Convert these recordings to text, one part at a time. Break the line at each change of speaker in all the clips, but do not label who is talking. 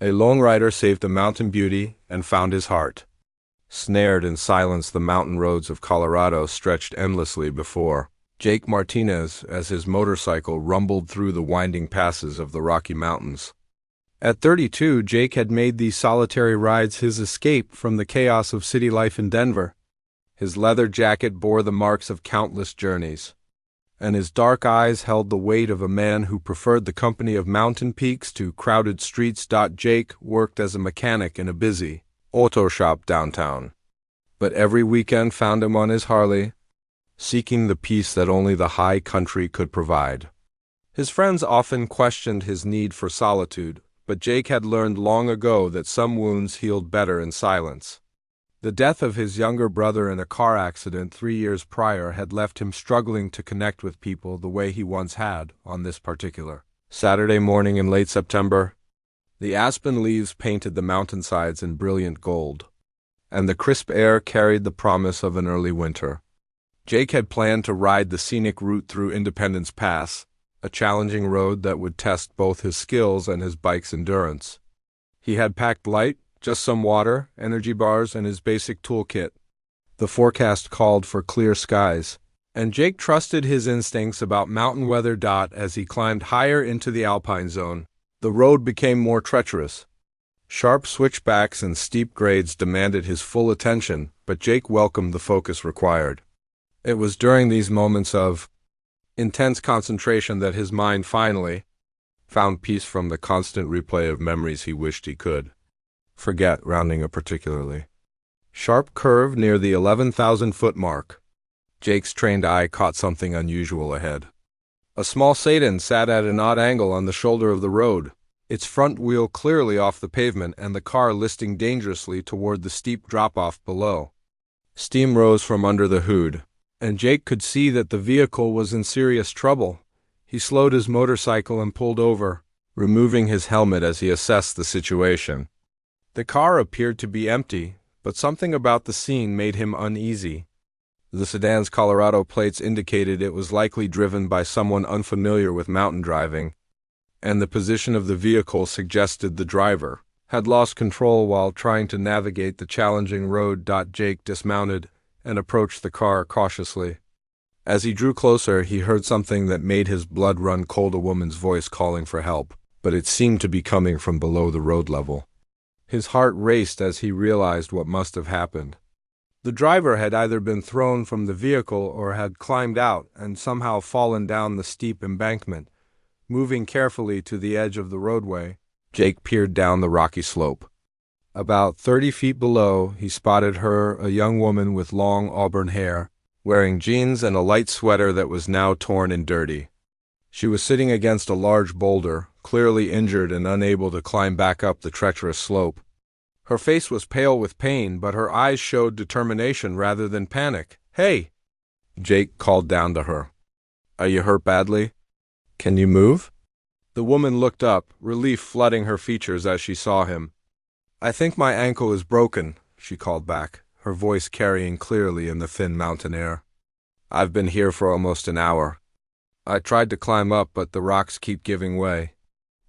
A lone rider saved a mountain beauty and found his heart. Snared in silence, the mountain roads of Colorado stretched endlessly before Jake Martinez as his motorcycle rumbled through the winding passes of the Rocky Mountains. At 32, Jake had made these solitary rides his escape from the chaos of city life in Denver. His leather jacket bore the marks of countless journeys, and his dark eyes held the weight of a man who preferred the company of mountain peaks to crowded streets. Jake worked as a mechanic in a busy auto shop downtown, but every weekend found him on his Harley, seeking the peace that only the high country could provide. His friends often questioned his need for solitude, but Jake had learned long ago that some wounds healed better in silence. The death of his younger brother in a car accident 3 years prior had left him struggling to connect with people the way he once had on this particular Saturday morning in late September. The aspen leaves painted the mountainsides in brilliant gold, and the crisp air carried the promise of an early winter. Jake had planned to ride the scenic route through Independence Pass, a challenging road that would test both his skills and his bike's endurance. He had packed light, just some water, energy bars, and his basic toolkit. The forecast called for clear skies, and Jake trusted his instincts about mountain weather. As he climbed higher into the alpine zone, the road became more treacherous. Sharp switchbacks and steep grades demanded his full attention, but Jake welcomed the focus required. It was during these moments of intense concentration that his mind finally found peace from the constant replay of memories he wished he could forget, rounding a particularly sharp curve near the 11,000-foot mark. Jake's trained eye caught something unusual ahead. A small sedan sat at an odd angle on the shoulder of the road, its front wheel clearly off the pavement and the car listing dangerously toward the steep drop-off below. Steam rose from under the hood, and Jake could see that the vehicle was in serious trouble. He slowed his motorcycle and pulled over, removing his helmet as he assessed the situation. The car appeared to be empty, but something about the scene made him uneasy. The sedan's Colorado plates indicated it was likely driven by someone unfamiliar with mountain driving, and the position of the vehicle suggested the driver had lost control while trying to navigate the challenging road. Jake dismounted and approached the car cautiously. As he drew closer, he heard something that made his blood run cold, a woman's voice calling for help, but it seemed to be coming from below the road level. His heart raced as he realized what must have happened. The driver had either been thrown from the vehicle or had climbed out and somehow fallen down the steep embankment. Moving carefully to the edge of the roadway, Jake peered down the rocky slope. About 30 feet below, he spotted her, a young woman with long auburn hair, wearing jeans and a light sweater that was now torn and dirty. She was sitting against a large boulder, clearly injured and unable to climb back up the treacherous slope. Her face was pale with pain, but her eyes showed determination rather than panic. "Hey!" Jake called down to her. "Are you hurt badly? Can you move?" The woman looked up, relief flooding her features as she saw him. "I think my ankle is broken," she called back, her voice carrying clearly in the thin mountain air. "I've been here for almost an hour. I tried to climb up, but the rocks keep giving way."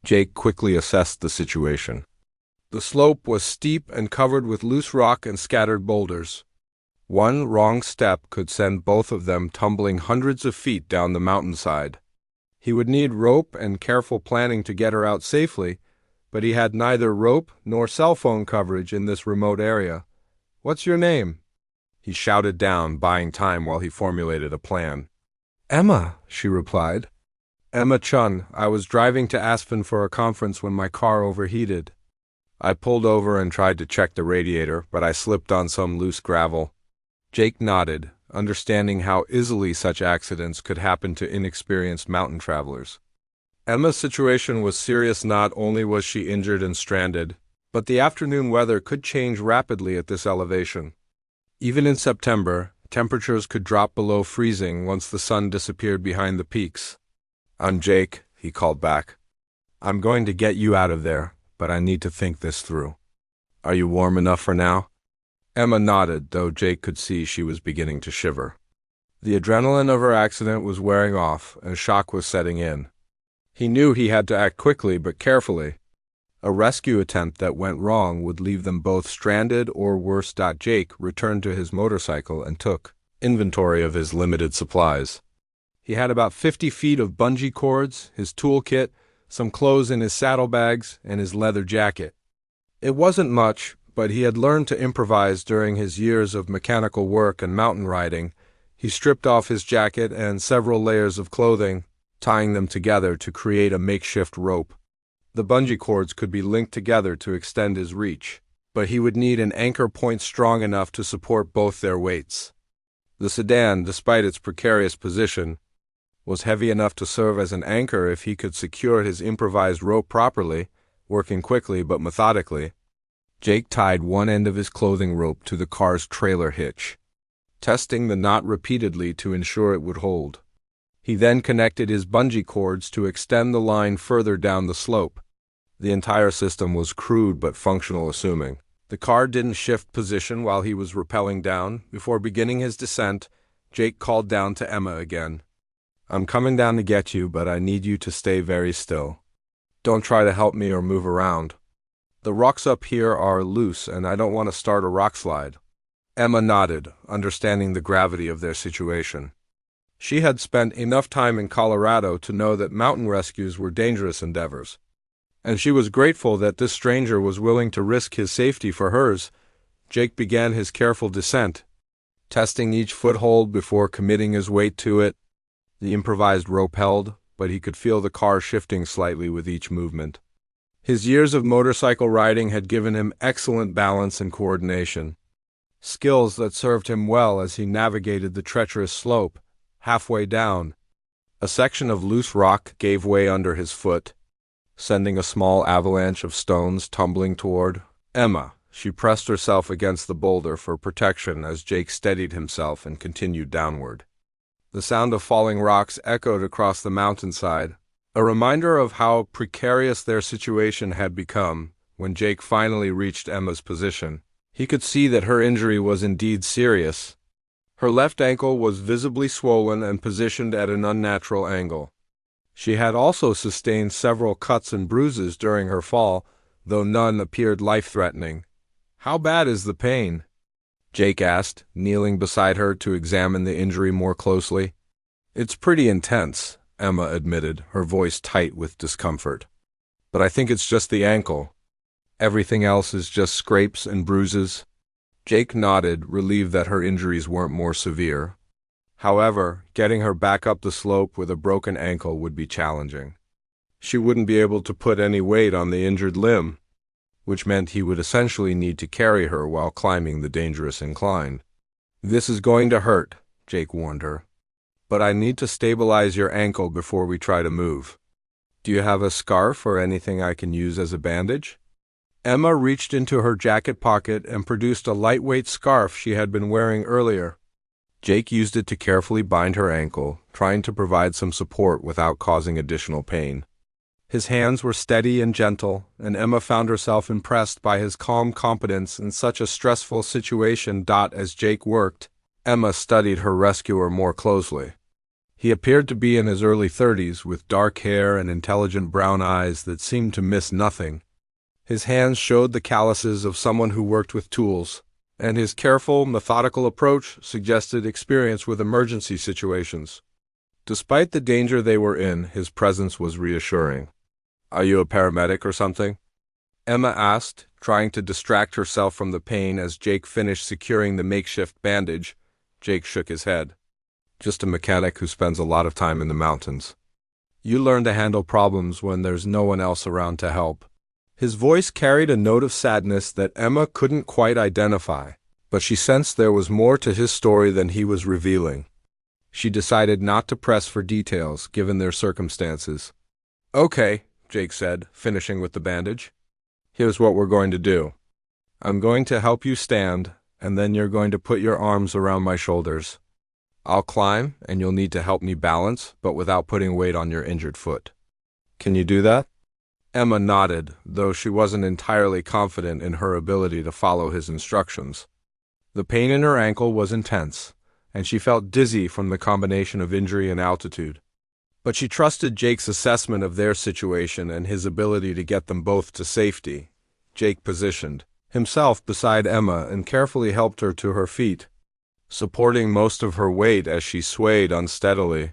Jake quickly assessed the situation. The slope was steep and covered with loose rock and scattered boulders. One wrong step could send both of them tumbling hundreds of feet down the mountainside. He would need rope and careful planning to get her out safely, but he had neither rope nor cell phone coverage in this remote area. "What's your name?" he shouted down, buying time while he formulated a plan. "Emma," she replied. "Emma Chun. I was driving to Aspen for a conference when my car overheated. I pulled over and tried to check the radiator, but I slipped on some loose gravel." Jake nodded, understanding how easily such accidents could happen to inexperienced mountain travelers. Emma's situation was serious. Not only was she injured and stranded, but the afternoon weather could change rapidly at this elevation. Even in September, temperatures could drop below freezing once the sun disappeared behind the peaks. Jake," he called back. "I'm going to get you out of there, but I need to think this through. Are you warm enough for now?" Emma nodded, though Jake could see she was beginning to shiver. The adrenaline of her accident was wearing off, and shock was setting in. He knew he had to act quickly but carefully. A rescue attempt that went wrong would leave them both stranded or worse. Jake returned to his motorcycle and took inventory of his limited supplies. He had about 50 feet of bungee cords, his toolkit, some clothes in his saddlebags, and his leather jacket. It wasn't much, but he had learned to improvise during his years of mechanical work and mountain riding. He stripped off his jacket and several layers of clothing, tying them together to create a makeshift rope. The bungee cords could be linked together to extend his reach, but he would need an anchor point strong enough to support both their weights. The sedan, despite its precarious position, was heavy enough to serve as an anchor if he could secure his improvised rope properly, working quickly but methodically. Jake tied one end of his clothing rope to the car's trailer hitch, testing the knot repeatedly to ensure it would hold. He then connected his bungee cords to extend the line further down the slope. The entire system was crude but functional. Assuming the car didn't shift position while he was rappelling down, before beginning his descent, Jake called down to Emma again. "I'm coming down to get you, but I need you to stay very still. Don't try to help me or move around. The rocks up here are loose and I don't want to start a rock slide." Emma nodded, understanding the gravity of their situation. She had spent enough time in Colorado to know that mountain rescues were dangerous endeavors, and she was grateful that this stranger was willing to risk his safety for hers. Jake began his careful descent, testing each foothold before committing his weight to it. The improvised rope held, but he could feel the car shifting slightly with each movement. His years of motorcycle riding had given him excellent balance and coordination, skills that served him well as he navigated the treacherous slope. Halfway down, a section of loose rock gave way under his foot, sending a small avalanche of stones tumbling toward Emma. She pressed herself against the boulder for protection as Jake steadied himself and continued downward. The sound of falling rocks echoed across the mountainside, a reminder of how precarious their situation had become. When Jake finally reached Emma's position, he could see that her injury was indeed serious. Her left ankle was visibly swollen and positioned at an unnatural angle. She had also sustained several cuts and bruises during her fall, though none appeared life-threatening. "How bad is the pain?" Jake asked, kneeling beside her to examine the injury more closely. "It's pretty intense," Emma admitted, her voice tight with discomfort. "But I think it's just the ankle. Everything else is just scrapes and bruises." Jake nodded, relieved that her injuries weren't more severe. However, getting her back up the slope with a broken ankle would be challenging. She wouldn't be able to put any weight on the injured limb, which meant he would essentially need to carry her while climbing the dangerous incline. "This is going to hurt," Jake warned her. "But I need to stabilize your ankle before we try to move. Do you have a scarf or anything I can use as a bandage?" Emma reached into her jacket pocket and produced a lightweight scarf she had been wearing earlier. Jake used it to carefully bind her ankle, trying to provide some support without causing additional pain. His hands were steady and gentle, and Emma found herself impressed by his calm competence in such a stressful situation. As Jake worked, Emma studied her rescuer more closely. He appeared to be in his early 30s, with dark hair and intelligent brown eyes that seemed to miss nothing. His hands showed the calluses of someone who worked with tools, and his careful, methodical approach suggested experience with emergency situations. Despite the danger they were in, his presence was reassuring. "Are you a paramedic or something?" Emma asked, trying to distract herself from the pain as Jake finished securing the makeshift bandage. Jake shook his head. "Just a mechanic who spends a lot of time in the mountains. You learn to handle problems when there's no one else around to help." His voice carried a note of sadness that Emma couldn't quite identify, but she sensed there was more to his story than he was revealing. She decided not to press for details, given their circumstances. "Okay," Jake said, finishing with the bandage. "Here's what we're going to do. I'm going to help you stand, and then you're going to put your arms around my shoulders. I'll climb, and you'll need to help me balance, but without putting weight on your injured foot. Can you do that?" Emma nodded, though she wasn't entirely confident in her ability to follow his instructions. The pain in her ankle was intense, and she felt dizzy from the combination of injury and altitude. But she trusted Jake's assessment of their situation and his ability to get them both to safety. Jake positioned himself beside Emma and carefully helped her to her feet, supporting most of her weight as she swayed unsteadily.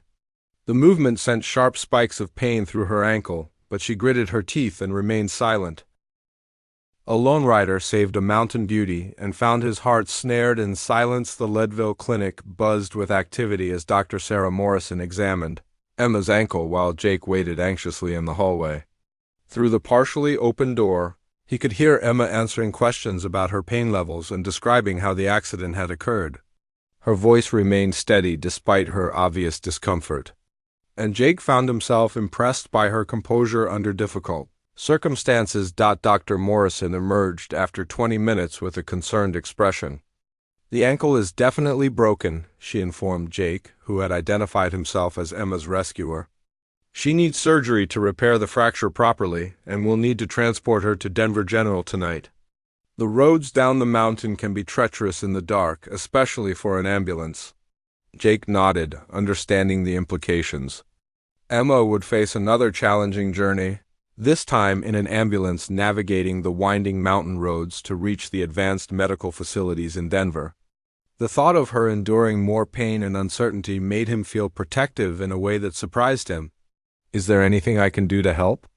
The movement sent sharp spikes of pain through her ankle, but she gritted her teeth and remained silent. A lone rider saved a mountain beauty and found his heart snared in silence. The Leadville clinic buzzed with activity as Dr. Sarah Morrison examined Emma's ankle while Jake waited anxiously in the hallway. Through the partially open door, he could hear Emma answering questions about her pain levels and describing how the accident had occurred. Her voice remained steady despite her obvious discomfort, and Jake found himself impressed by her composure under difficult circumstances. Dr. Morrison emerged after 20 minutes with a concerned expression. "The ankle is definitely broken," she informed Jake, who had identified himself as Emma's rescuer. "She needs surgery to repair the fracture properly, and we'll need to transport her to Denver General tonight. The roads down the mountain can be treacherous in the dark, especially for an ambulance." Jake nodded, understanding the implications. Emma would face another challenging journey, this time in an ambulance navigating the winding mountain roads to reach the advanced medical facilities in Denver. The thought of her enduring more pain and uncertainty made him feel protective in a way that surprised him. "Is there anything I can do to help?"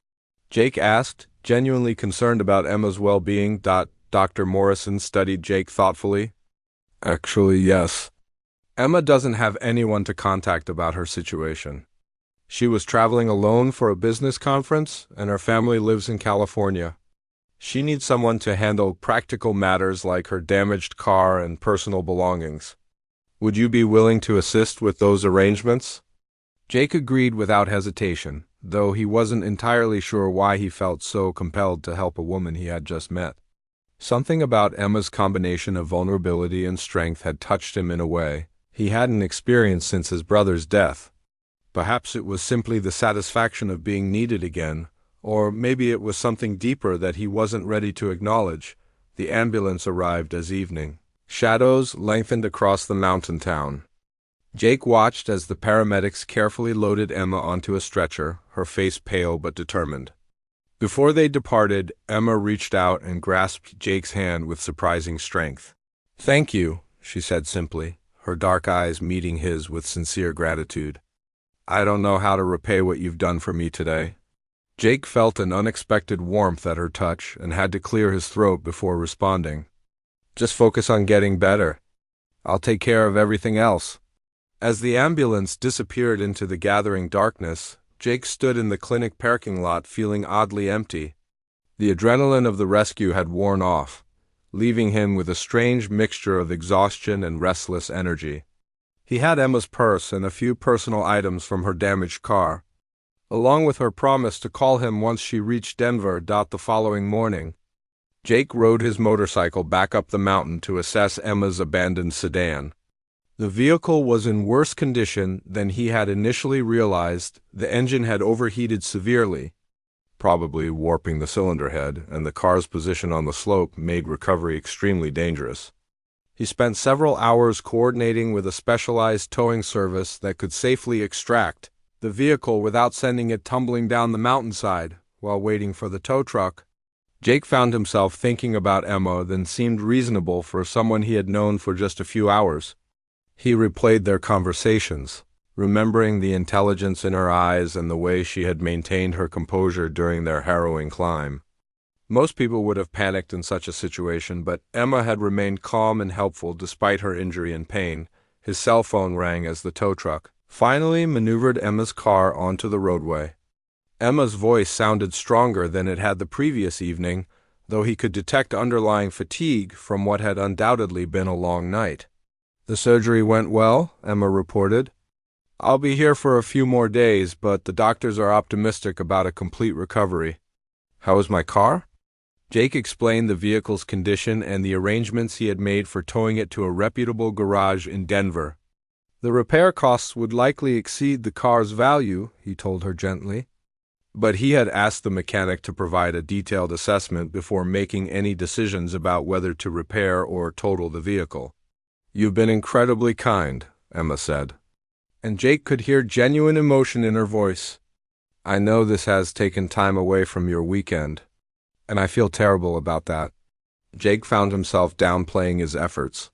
Jake asked, genuinely concerned about Emma's well-being. Dr. Morrison studied Jake thoughtfully. "Actually, yes. Emma doesn't have anyone to contact about her situation. She was traveling alone for a business conference, and her family lives in California. She needs someone to handle practical matters like her damaged car and personal belongings. Would you be willing to assist with those arrangements?" Jake agreed without hesitation, though he wasn't entirely sure why he felt so compelled to help a woman he had just met. Something about Emma's combination of vulnerability and strength had touched him in a way he hadn't experienced since his brother's death. Perhaps it was simply the satisfaction of being needed again, or maybe it was something deeper that he wasn't ready to acknowledge. The ambulance arrived as evening shadows lengthened across the mountain town. Jake watched as the paramedics carefully loaded Emma onto a stretcher, her face pale but determined. Before they departed, Emma reached out and grasped Jake's hand with surprising strength. "Thank you," she said simply, her dark eyes meeting his with sincere gratitude. "I don't know how to repay what you've done for me today." Jake felt an unexpected warmth at her touch and had to clear his throat before responding. "Just focus on getting better. I'll take care of everything else." As the ambulance disappeared into the gathering darkness, Jake stood in the clinic parking lot feeling oddly empty. The adrenaline of the rescue had worn off, leaving him with a strange mixture of exhaustion and restless energy. He had Emma's purse and a few personal items from her damaged car, along with her promise to call him once she reached Denver. The following morning, Jake rode his motorcycle back up the mountain to assess Emma's abandoned sedan. The vehicle was in worse condition than he had initially realized. The engine had overheated severely, probably warping the cylinder head, and the car's position on the slope made recovery extremely dangerous. He spent several hours coordinating with a specialized towing service that could safely extract the vehicle without sending it tumbling down the mountainside. While waiting for the tow truck, Jake found himself thinking about Emma that seemed reasonable for someone he had known for just a few hours. He replayed their conversations, remembering the intelligence in her eyes and the way she had maintained her composure during their harrowing climb. Most people would have panicked in such a situation, but Emma had remained calm and helpful despite her injury and pain. His cell phone rang as the tow truck finally maneuvered Emma's car onto the roadway. Emma's voice sounded stronger than it had the previous evening, though he could detect underlying fatigue from what had undoubtedly been a long night. "The surgery went well," Emma reported. "I'll be here for a few more days, but the doctors are optimistic about a complete recovery." "How is my car?" Jake explained the vehicle's condition and the arrangements he had made for towing it to a reputable garage in Denver. "The repair costs would likely exceed the car's value," he told her gently, but he had asked the mechanic to provide a detailed assessment before making any decisions about whether to repair or total the vehicle. "You've been incredibly kind," Emma said. and Jake could hear genuine emotion in her voice. "I know this has taken time away from your weekend, and I feel terrible about that." Jake found himself downplaying his efforts,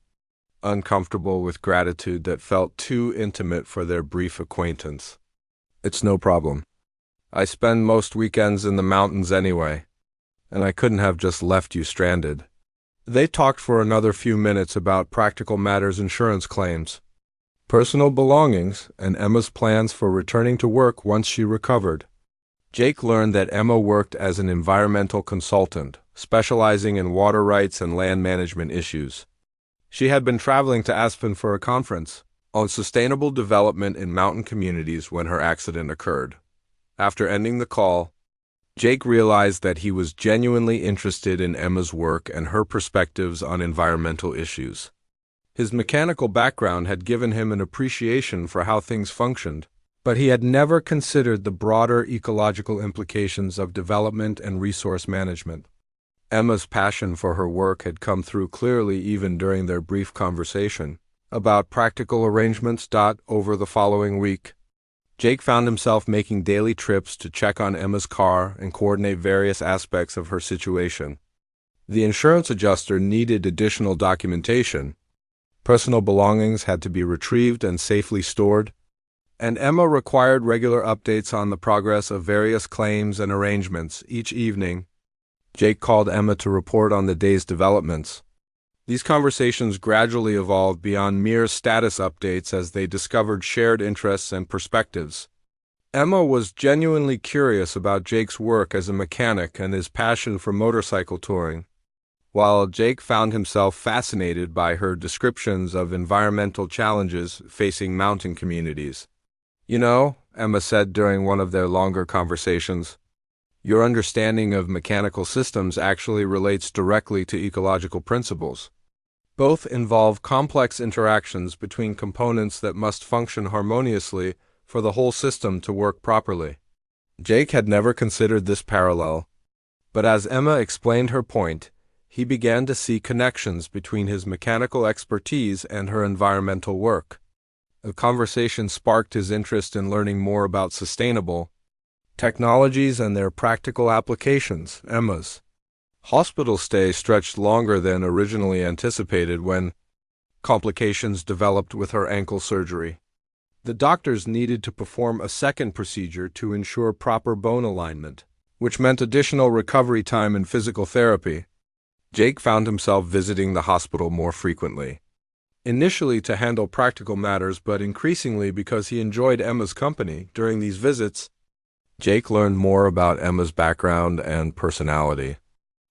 uncomfortable with gratitude that felt too intimate for their brief acquaintance. "It's no problem. I spend most weekends in the mountains anyway, and I couldn't have just left you stranded." They talked for another few minutes about practical matters, insurance claims, personal belongings, and Emma's plans for returning to work once she recovered. Jake learned that Emma worked as an environmental consultant, specializing in water rights and land management issues. She had been traveling to Aspen for a conference on sustainable development in mountain communities when her accident occurred. After ending the call, Jake realized that he was genuinely interested in Emma's work and her perspectives on environmental issues. His mechanical background had given him an appreciation for how things functioned, but he had never considered the broader ecological implications of development and resource management. Emma's passion for her work had come through clearly even during their brief conversation about practical arrangements. Over the following week, Jake found himself making daily trips to check on Emma's car and coordinate various aspects of her situation. The insurance adjuster needed additional documentation, personal belongings had to be retrieved and safely stored, and Emma required regular updates on the progress of various claims and arrangements. Each evening, Jake called Emma to report on the day's developments. These conversations gradually evolved beyond mere status updates as they discovered shared interests and perspectives. Emma was genuinely curious about Jake's work as a mechanic and his passion for motorcycle touring, while Jake found himself fascinated by her descriptions of environmental challenges facing mountain communities. "You know," Emma said during one of their longer conversations, "your understanding of mechanical systems actually relates directly to ecological principles. Both involve complex interactions between components that must function harmoniously for the whole system to work properly." Jake had never considered this parallel, but as Emma explained her point, he began to see connections between his mechanical expertise and her environmental work. The conversation sparked his interest in learning more about sustainable technologies and their practical applications. Emma's hospital stay stretched longer than originally anticipated when complications developed with her ankle surgery. The doctors needed to perform a second procedure to ensure proper bone alignment, which meant additional recovery time and physical therapy. Jake found himself visiting the hospital more frequently, initially to handle practical matters, but increasingly because he enjoyed Emma's company. During these visits, Jake learned more about Emma's background and personality.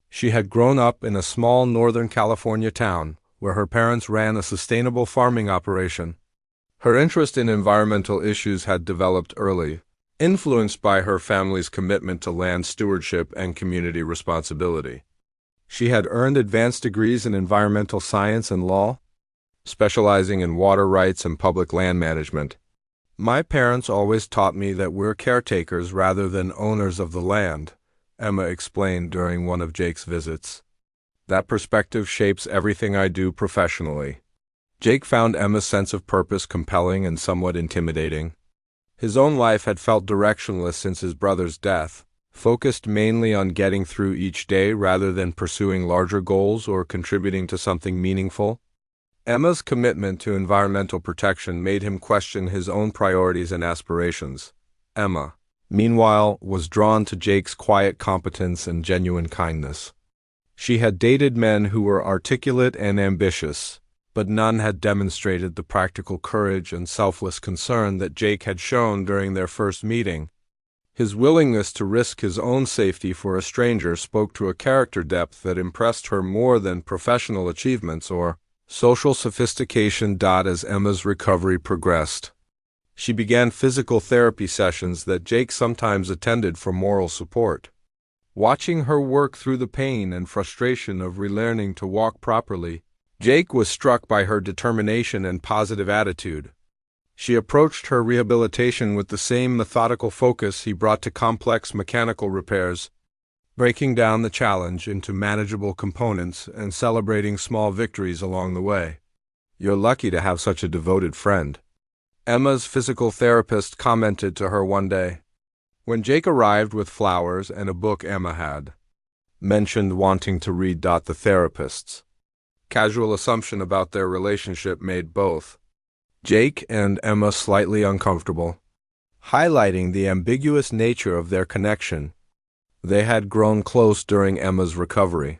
She had grown up in a small Northern California town where her parents ran a sustainable farming operation. Her interest in environmental issues had developed early, influenced by her family's commitment to land stewardship and community responsibility. She had earned advanced degrees in environmental science and law, specializing in water rights and public land management. "My parents always taught me that we're caretakers rather than owners of the land," Emma explained during one of Jake's visits. "That perspective shapes everything I do professionally." Jake found Emma's sense of purpose compelling and somewhat intimidating. His own life had felt directionless since his brother's death, focused mainly on getting through each day rather than pursuing larger goals or contributing to something meaningful. Emma's commitment to environmental protection made him question his own priorities and aspirations. Emma, meanwhile, was drawn to Jake's quiet competence and genuine kindness. She had dated men who were articulate and ambitious, but none had demonstrated the practical courage and selfless concern that Jake had shown during their first meeting. His willingness to risk his own safety for a stranger spoke to a character depth that impressed her more than professional achievements or social sophistication. As Emma's recovery progressed, she began physical therapy sessions that Jake sometimes attended for moral support. Watching her work through the pain and frustration of relearning to walk properly, Jake was struck by her determination and positive attitude. She approached her rehabilitation with the same methodical focus he brought to complex mechanical repairs, breaking down the challenge into manageable components and celebrating small victories along the way. "You're lucky to have such a devoted friend," Emma's physical therapist commented to her one day. When Jake arrived with flowers and a book Emma had mentioned wanting to read. The therapist's casual assumption about their relationship made both Jake and Emma slightly uncomfortable, highlighting the ambiguous nature of their connection. They had grown close during Emma's recovery,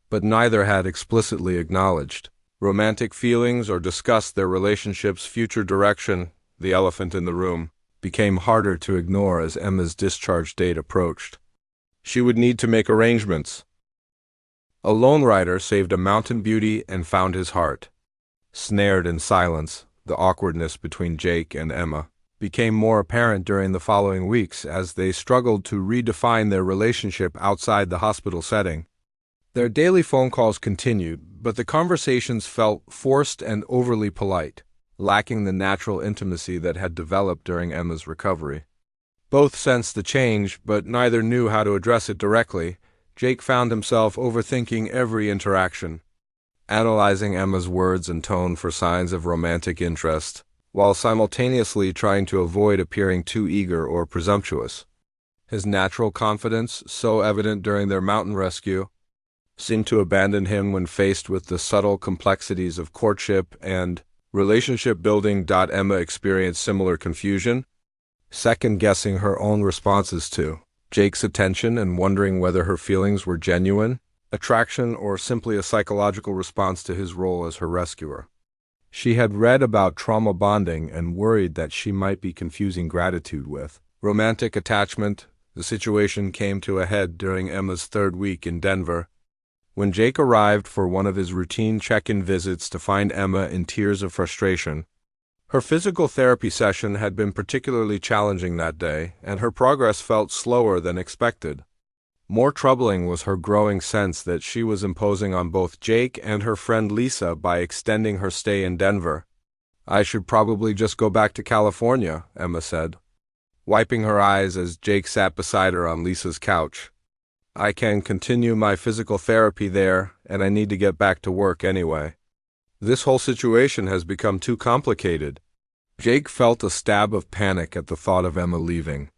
but neither had explicitly acknowledged romantic feelings or discussed their relationship's future direction. The elephant in the room became harder to ignore as Emma's discharge date approached. She would need to make arrangements. A lone rider saved a mountain beauty and found his heart. Snared in silence, the awkwardness between Jake and Emma became more apparent during the following weeks as they struggled to redefine their relationship outside the hospital setting. Their daily phone calls continued, but the conversations felt forced and overly polite, lacking the natural intimacy that had developed during Emma's recovery. Both sensed the change, but neither knew how to address it directly. Jake found himself overthinking every interaction, analyzing Emma's words and tone for signs of romantic interest, while simultaneously trying to avoid appearing too eager or presumptuous. His natural confidence, so evident during their mountain rescue, seemed to abandon him when faced with the subtle complexities of courtship and relationship building. Emma experienced similar confusion, second-guessing her own responses to Jake's attention and wondering whether her feelings were genuine attraction or simply a psychological response to his role as her rescuer. She had read about trauma bonding and worried that she might be confusing gratitude with romantic attachment. The situation came to a head during Emma's third week in Denver, when Jake arrived for one of his routine check-in visits to find Emma in tears of frustration. Her physical therapy session had been particularly challenging that day, and her progress felt slower than expected. More troubling was her growing sense that she was imposing on both Jake and her friend Lisa by extending her stay in Denver. "I should probably just go back to California," Emma said, wiping her eyes as Jake sat beside her on Lisa's couch. "I can continue my physical therapy there, and I need to get back to work anyway. This whole situation has become too complicated." Jake felt a stab of panic at the thought of Emma leaving,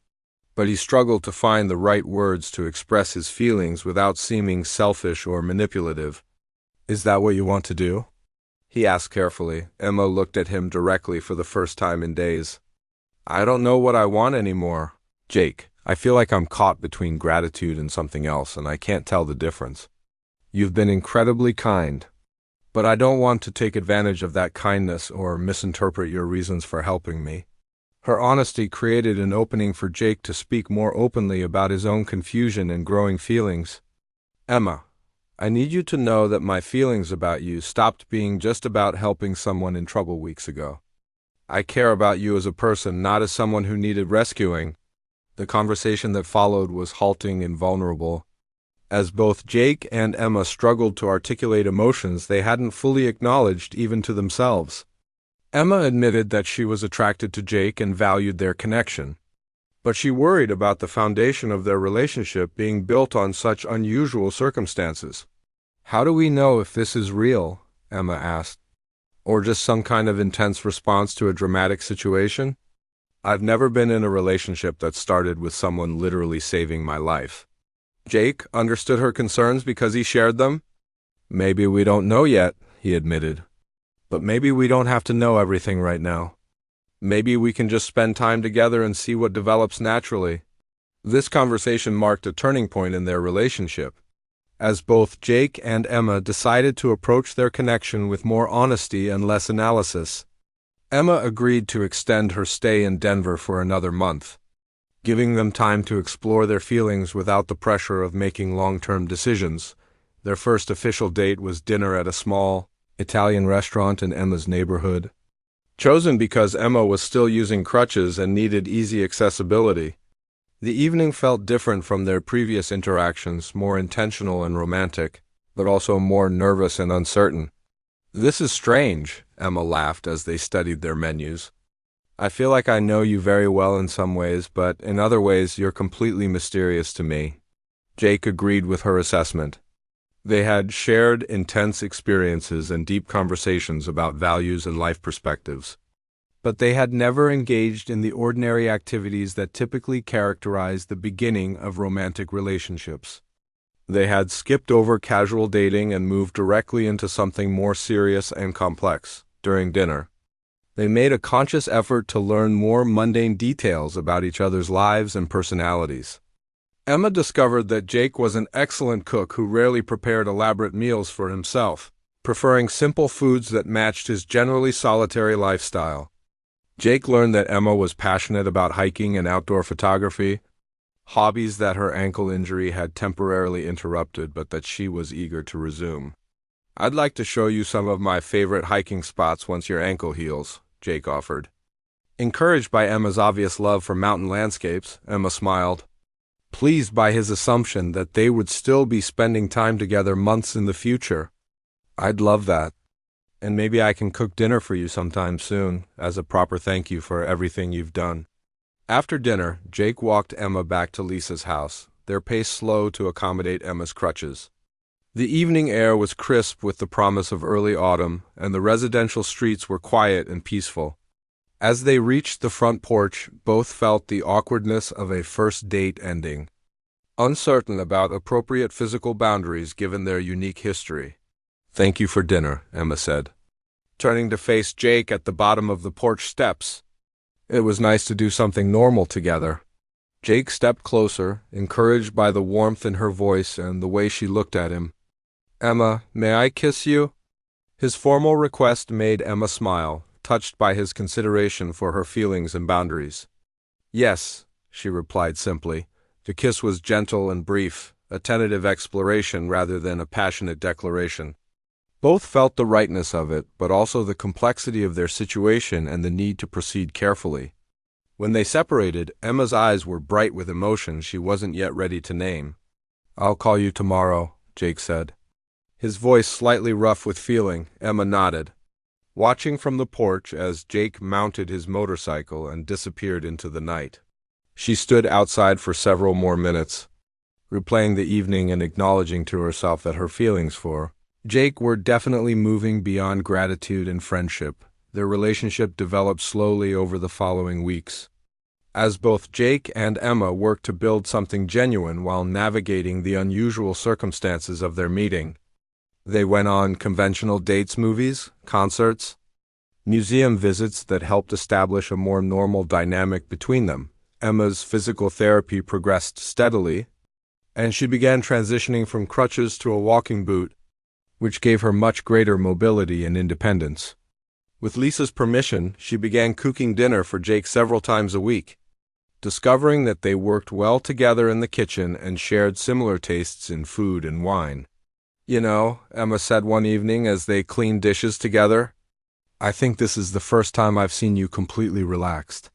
but he struggled to find the right words to express his feelings without seeming selfish or manipulative. "Is that what you want to do?" he asked carefully. Emma looked at him directly for the first time in days. "I don't know what I want anymore, Jake. I feel like I'm caught between gratitude and something else, and I can't tell the difference. You've been incredibly kind, but I don't want to take advantage of that kindness or misinterpret your reasons for helping me." Her honesty created an opening for Jake to speak more openly about his own confusion and growing feelings. "Emma, I need you to know that my feelings about you stopped being just about helping someone in trouble weeks ago. I care about you as a person, not as someone who needed rescuing." The conversation that followed was halting and vulnerable, as both Jake and Emma struggled to articulate emotions they hadn't fully acknowledged even to themselves. Emma admitted that she was attracted to Jake and valued their connection, but she worried about the foundation of their relationship being built on such unusual circumstances. "How do we know if this is real?" Emma asked. "Or just some kind of intense response to a dramatic situation? I've never been in a relationship that started with someone literally saving my life." Jake understood her concerns because he shared them. "Maybe we don't know yet," he admitted. "But maybe we don't have to know everything right now. Maybe we can just spend time together and see what develops naturally." This conversation marked a turning point in their relationship, as both Jake and Emma decided to approach their connection with more honesty and less analysis. Emma agreed to extend her stay in Denver for another month, giving them time to explore their feelings without the pressure of making long-term decisions. Their first official date was dinner at a small Italian restaurant in Emma's neighborhood, chosen because Emma was still using crutches and needed easy accessibility. The evening felt different from their previous interactions, more intentional and romantic, but also more nervous and uncertain. "This is strange," Emma laughed as they studied their menus. "I feel like I know you very well in some ways, but in other ways you're completely mysterious to me." Jake agreed with her assessment. They had shared intense experiences and deep conversations about values and life perspectives, but they had never engaged in the ordinary activities that typically characterize the beginning of romantic relationships. They had skipped over casual dating and moved directly into something more serious and complex. During dinner, they made a conscious effort to learn more mundane details about each other's lives and personalities. Emma discovered that Jake was an excellent cook who rarely prepared elaborate meals for himself, preferring simple foods that matched his generally solitary lifestyle. Jake learned that Emma was passionate about hiking and outdoor photography, hobbies that her ankle injury had temporarily interrupted but that she was eager to resume. "I'd like to show you some of my favorite hiking spots once your ankle heals," Jake offered. Encouraged by Emma's obvious love for mountain landscapes, Emma smiled, pleased by his assumption that they would still be spending time together months in the future. "I'd love that. And maybe I can cook dinner for you sometime soon, as a proper thank you for everything you've done." After dinner, Jake walked Emma back to Lisa's house, their pace slow to accommodate Emma's crutches. The evening air was crisp with the promise of early autumn, and the residential streets were quiet and peaceful. As they reached the front porch, both felt the awkwardness of a first date ending, uncertain about appropriate physical boundaries given their unique history. "Thank you for dinner," Emma said, turning to face Jake at the bottom of the porch steps. "It was nice to do something normal together." Jake stepped closer, encouraged by the warmth in her voice and the way she looked at him. "Emma, may I kiss you?" His formal request made Emma smile, touched by his consideration for her feelings and boundaries. "Yes," she replied simply. The kiss was gentle and brief, a tentative exploration rather than a passionate declaration. Both felt the rightness of it, but also the complexity of their situation and the need to proceed carefully. When they separated, Emma's eyes were bright with emotion she wasn't yet ready to name. "I'll call you tomorrow," Jake said. His voice slightly rough with feeling. Emma nodded, watching from the porch as Jake mounted his motorcycle and disappeared into the night. She stood outside for several more minutes, replaying the evening and acknowledging to herself that her feelings for Jake were definitely moving beyond gratitude and friendship. Their relationship developed slowly over the following weeks, as both Jake and Emma worked to build something genuine while navigating the unusual circumstances of their meeting. They went on conventional dates, movies, concerts, museum visits that helped establish a more normal dynamic between them. Emma's physical therapy progressed steadily, and she began transitioning from crutches to a walking boot, which gave her much greater mobility and independence. With Lisa's permission, she began cooking dinner for Jake several times a week, discovering that they worked well together in the kitchen and shared similar tastes in food and wine. "You know," Emma said one evening as they cleaned dishes together, "I think this is the first time I've seen you completely relaxed."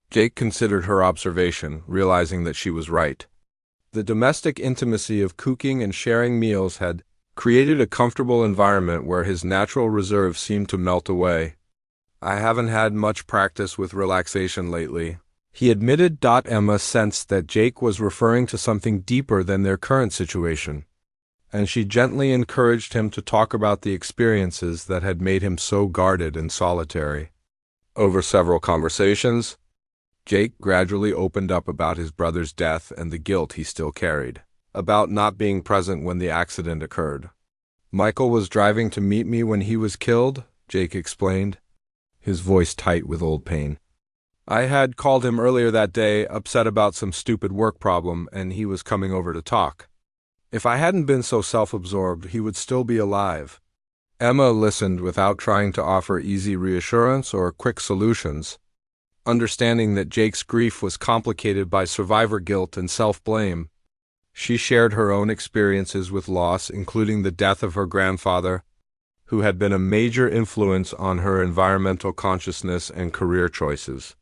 Jake considered her observation, realizing that she was right. The domestic intimacy of cooking and sharing meals had created a comfortable environment where his natural reserve seemed to melt away. "I haven't had much practice with relaxation lately," he admitted. Emma sensed that Jake was referring to something deeper than their current situation, and she gently encouraged him to talk about the experiences that had made him so guarded and solitary. Over several conversations, Jake gradually opened up about his brother's death and the guilt he still carried, about not being present when the accident occurred. "Michael was driving to meet me when he was killed," Jake explained, his voice tight with old pain. "I had called him earlier that day, upset about some stupid work problem, and he was coming over to talk. If I hadn't been so self-absorbed, he would still be alive." Emma listened without trying to offer easy reassurance or quick solutions, understanding that Jake's grief was complicated by survivor guilt and self-blame. She shared her own experiences with loss, including the death of her grandfather, who had been a major influence on her environmental consciousness and career choices.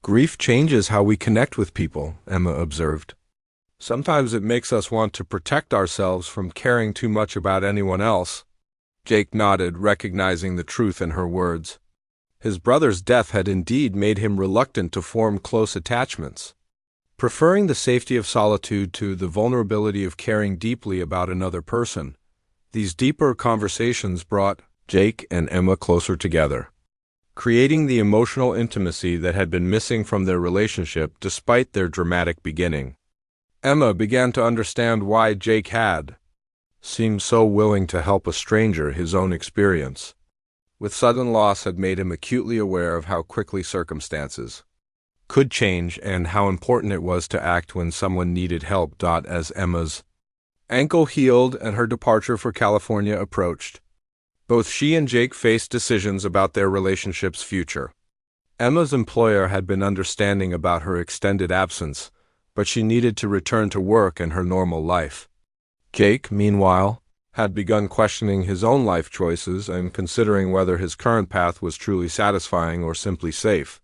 "Grief changes how we connect with people," Emma observed. "Sometimes it makes us want to protect ourselves from caring too much about anyone else." Jake nodded, recognizing the truth in her words. His brother's death had indeed made him reluctant to form close attachments, preferring the safety of solitude to the vulnerability of caring deeply about another person. These deeper conversations brought Jake and Emma closer together. creating the emotional intimacy that had been missing from their relationship despite their dramatic beginning. Emma began to understand why Jake had seemed so willing to help a stranger. His own experience with sudden loss had made him acutely aware of how quickly circumstances could change and how important it was to act when someone needed help. As Emma's ankle healed and her departure for California approached, both she and Jake faced decisions about their relationship's future. Emma's employer had been understanding about her extended absence, but she needed to return to work and her normal life. Jake, meanwhile, had begun questioning his own life choices and considering whether his current path was truly satisfying or simply safe.